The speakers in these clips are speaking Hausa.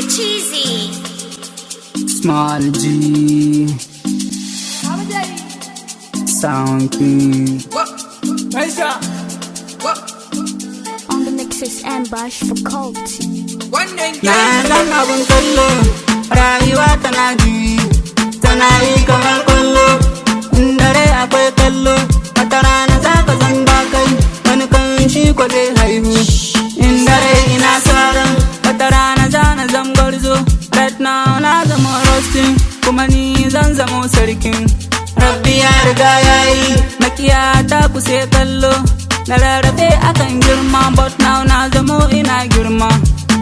cheesy. Smoll G. Sound King. On the mix is Ambush for Cult. Na zan abun kallo, rayuwa tana juyi, tana yi kamar kallo. In dare akwai kallo, wata rana za ka zan ba kai, wani kan shi ko zai haihu. In dare ina sauran, wata rana za na zam garzo. Right now na zama roasting, kuma ni zan zamo sarkin. Rabbi ya riga ya yi, makiya ta kuse kallo. Na rarrafe akan girma, but now na zamo ina girma.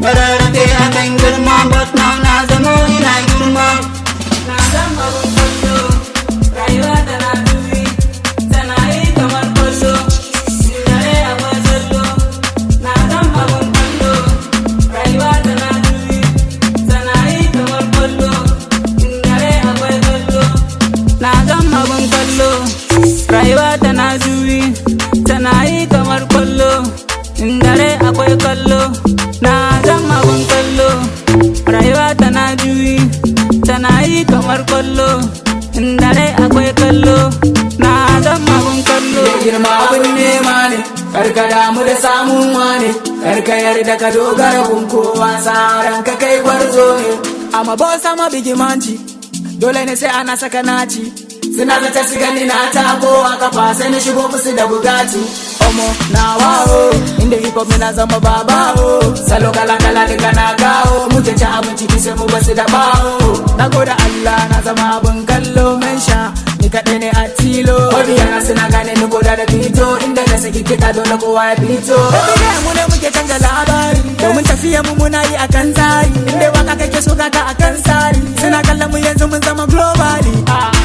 Na rarrafe akan girma, but now na zamo ina girma. Na zama abun kallo, rayuwa tana juyi, tana yi kamar kallo. Dare akwai kallo, na zama abun kallo, rayuwa tana juyi, tana yi kamar kallo. Dare akwai kallo, na zama abun kallo, rayuwa tana juyi, tana yi kamar kallo. In dare akwai kallo, na zama abun kallo, rayuwa tana juyi, tana yi kamar kallo. In dare akwai kallo, na zama abun kallo. Girma abin nema ne, karka damu da samun wane, karka yarda ka dogara kun kowa tsaran ka kai gwarzo ne. Amma boss ama bigimanci, dole ne sai ana saka naci. Suna zata su gani na tako a kafa sai na shigo musu da bugati. Omo na wawo, inda hip hop na zama babawo. Salo kala kala duka na kawo, muke ci abinci sai mu basu da bawo. Na goda Allah na zama abin kallo mensha, ni kaɗai ne a tilo. Obiyana suna gane ni goda da fito, inda na saki kiɗa dole kowa ya fito. Everyday mu ne muke canza labari, domin tafiya mu muna yi akan tsari. Inda waka kake so kaka akan tsari, suna kallon mu yanzu mun zama globally.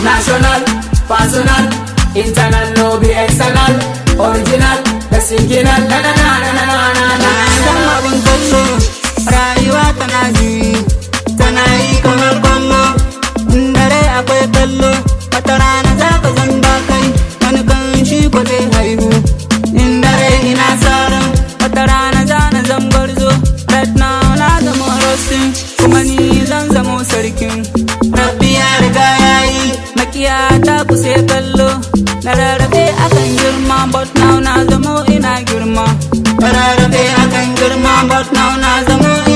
National, personal, internal, no be external, original, the singinal, na na na na na na na. Zama abun kallo, rayuwa tana juyi, tana yi kamar kallo. In dare akwai kallo, wata rana za ka zan ba kai, wani kan shi ko zai haihu. In dare ina sauran, wata rana za na zam garzo. Right now na zama roasting, kuma ni zan zamo sarkin. Rabbi ya riga ya yi, makiya ta kuse kallo. Na rarrafe akan girma, but now na zamo ina girma. Na rarrafe akan girma, but now na zamo ina